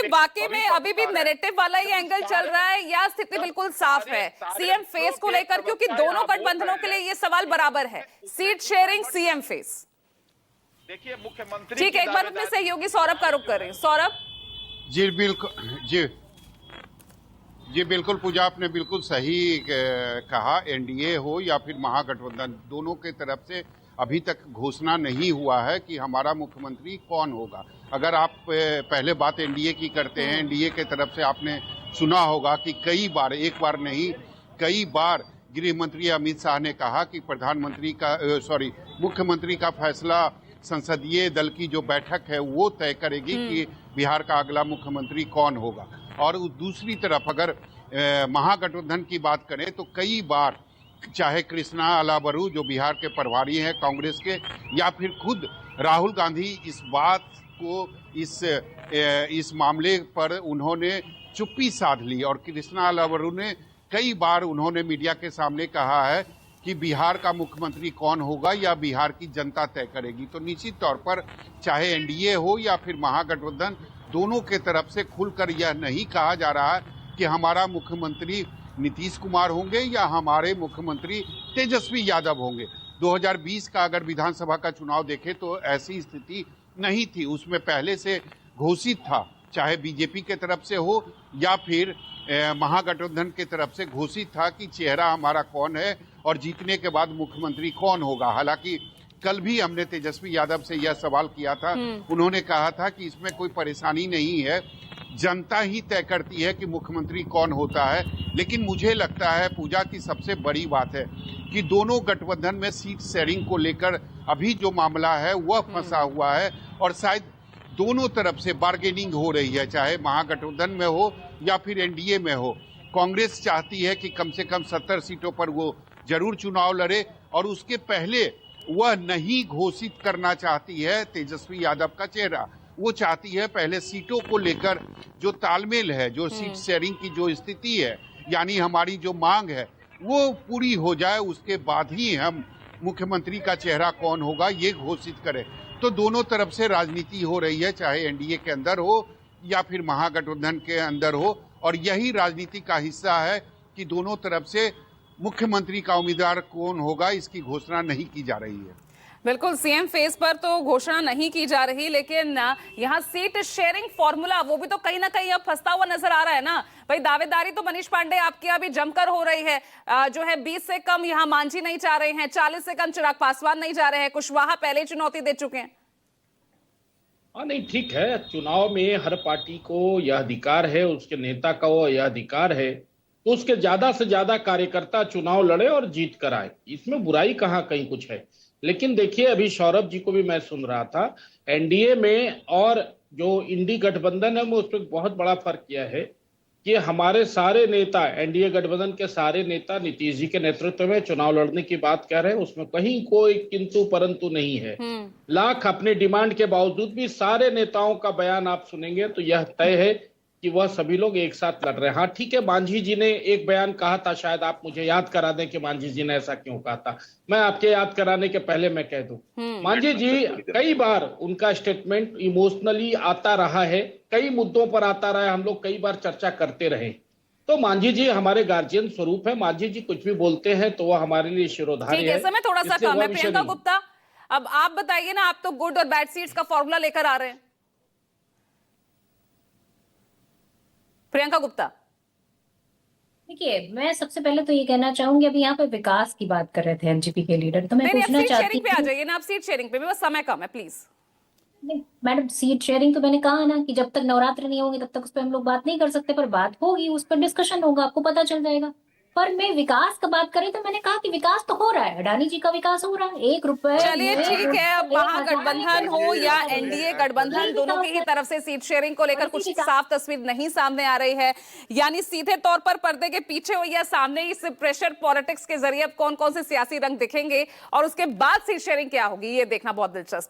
वाकई में अभी भी नैरेटिव वाला ही एंगल चल रहा है या स्थिति बिल्कुल साफ है सीएम फेस को लेकर, क्योंकि दोनों गठबंधनों के लिए ये सवाल बराबर है, सीट शेयरिंग, सीएम फेस। देखिए मुख्यमंत्री, ठीक है, एक बार अपने सहयोगी सौरभ का रुख करें। सौरभ जी बिल्कुल, जी बिल्कुल पूजा, आपने बिल्कुल सही कहा। एनडीए हो या फिर महागठबंधन, दोनों के तरफ से अभी तक घोषणा नहीं हुआ है कि हमारा मुख्यमंत्री कौन होगा। अगर आप पहले बात एनडीए की करते हैं, एनडीए के तरफ से आपने सुना होगा कि कई बार, एक बार नहीं कई बार गृह मंत्री अमित शाह ने कहा कि मुख्यमंत्री का फैसला संसदीय दल की जो बैठक है वो तय करेगी कि बिहार का अगला मुख्यमंत्री कौन होगा। और दूसरी तरफ अगर महागठबंधन की बात करें तो कई बार चाहे कृष्णा अलाबरू जो बिहार के प्रभारी हैं कांग्रेस के, या फिर खुद राहुल गांधी इस बात को इस मामले पर उन्होंने चुप्पी साध ली। और कृष्णा अलाबरू ने कई बार उन्होंने मीडिया के सामने कहा है कि बिहार का मुख्यमंत्री कौन होगा या बिहार की जनता तय करेगी। तो निश्चित तौर पर चाहे एनडीए हो या फिर महागठबंधन, दोनों के तरफ से खुलकर यह नहीं कहा जा रहा है कि हमारा मुख्यमंत्री नीतीश कुमार होंगे या हमारे मुख्यमंत्री तेजस्वी यादव होंगे। 2020 का अगर विधानसभा का चुनाव देखें तो ऐसी स्थिति नहीं थी, उसमें पहले से घोषित था, चाहे बीजेपी के तरफ से हो या फिर महागठबंधन के तरफ से घोषित था कि चेहरा हमारा कौन है और जीतने के बाद मुख्यमंत्री कौन होगा। हालांकि कल भी हमने तेजस्वी यादव से यह सवाल किया था, उन्होंने कहा था कि इसमें कोई परेशानी नहीं है, जनता ही तय करती है कि मुख्यमंत्री कौन होता है। लेकिन मुझे लगता है पूजा की सबसे बड़ी बात है कि दोनों गठबंधन में सीट शेयरिंग को लेकर अभी जो मामला है वह फंसा हुआ है और शायद दोनों तरफ से बार्गेनिंग हो रही है, चाहे महागठबंधन में हो या फिर एनडीए में हो। कांग्रेस चाहती है कि कम से कम 70 सीटों पर वो जरूर चुनाव लड़े और उसके पहले वह नहीं घोषित करना चाहती है तेजस्वी यादव का चेहरा। वो चाहती है पहले सीटों को लेकर जो तालमेल है, जो सीट शेयरिंग की जो स्थिति है, यानी हमारी जो मांग है वो पूरी हो जाए, उसके बाद ही हम मुख्यमंत्री का चेहरा कौन होगा ये घोषित करें। तो दोनों तरफ से राजनीति हो रही है, चाहे एनडीए के अंदर हो या फिर महागठबंधन के अंदर हो, और यही राजनीति का हिस्सा है कि दोनों तरफ से मुख्यमंत्री का उम्मीदवार कौन होगा इसकी घोषणा नहीं की जा रही है। बिल्कुल, सीएम फेस पर तो घोषणा नहीं की जा रही, लेकिन यहाँ सीट शेयरिंग फॉर्मूला वो भी तो कहीं ना कहीं अब फंसता हुआ नजर आ रहा है ना भाई। दावेदारी तो मनीष पांडे आपकी अभी जमकर हो रही है, जो है 20 से कम यहाँ मांझी नहीं चाह रहे हैं, 40 से कम चिराग पासवान नहीं जा रहे हैं, कुशवाहा पहले चुनौती दे चुके हैं। हाँ नहीं, ठीक है, चुनाव में हर पार्टी को यह अधिकार है, उसके नेता का वो यह अधिकार है, तो उसके ज्यादा से ज्यादा कार्यकर्ता चुनाव लड़े और जीत कर आए, इसमें बुराई कहाँ कहीं कुछ है। लेकिन देखिए, अभी सौरभ जी को भी मैं सुन रहा था, एनडीए में और जो इंडी गठबंधन है उस पर बहुत बड़ा फर्क यह है कि हमारे सारे नेता, एनडीए गठबंधन के सारे नेता नीतीश जी के नेतृत्व में चुनाव लड़ने की बात कह रहे हैं, उसमें कहीं कोई किंतु परंतु नहीं है। लाख अपनी डिमांड के बावजूद भी सारे नेताओं का बयान आप सुनेंगे तो यह तय है कि वह सभी लोग एक साथ लड़ रहे हैं। हाँ ठीक है, मांझी जी ने एक बयान कहा था, शायद आप मुझे याद करा दें कि मांझी जी ने ऐसा क्यों कहा था। मैं आपके याद कराने के पहले मैं कह दूं, मांझी जी कई बार उनका स्टेटमेंट इमोशनली आता रहा है, कई मुद्दों पर आता रहा है, हम लोग कई बार चर्चा करते रहे। तो मांझी जी हमारे गार्जियन स्वरूप है, मांझी जी कुछ भी बोलते हैं तो वह हमारे लिए शिरोधार्य है। समय थोड़ा सा कम है। प्रियंका गुप्ता, अब आप बताइए ना, आप तो गुड और बैड सीट्स का फॉर्मूला लेकर आ रहे हैं। प्रियंका गुप्ता, देखिए, मैं सबसे पहले तो ये कहना चाहूंगी, अभी यहाँ पे विकास की बात कर रहे थे एमजीपी के लीडर, तो मैं पूछना चाहती हूँ, पे आ जाइए ना आप सीट शेयरिंग पे भी, बस समय कम है प्लीज। नहीं मैडम, सीट शेयरिंग तो मैंने कहा ना कि जब तक नवरात्र नहीं होंगे तब तक उस पर हम लोग बात नहीं कर सकते, पर बात होगी, उस पर डिस्कशन होगा, आपको पता चल जाएगा। पर मैं विकास का बात करें तो मैंने कहा कि विकास तो हो रहा है, अडानी जी का विकास हो रहा है, 1 रुपए। चलिए ठीक है, अब महागठबंधन हो या एनडीए गठबंधन, दोनों की ही तरफ से सीट शेयरिंग को लेकर कुछ साफ तस्वीर नहीं सामने आ रही है। यानी सीधे तौर पर पर्दे के पीछे हो या सामने, इस प्रेशर पॉलिटिक्स के जरिए कौन कौन से सियासी रंग दिखेंगे और उसके बाद सीट शेयरिंग क्या होगी, ये देखना बहुत दिलचस्प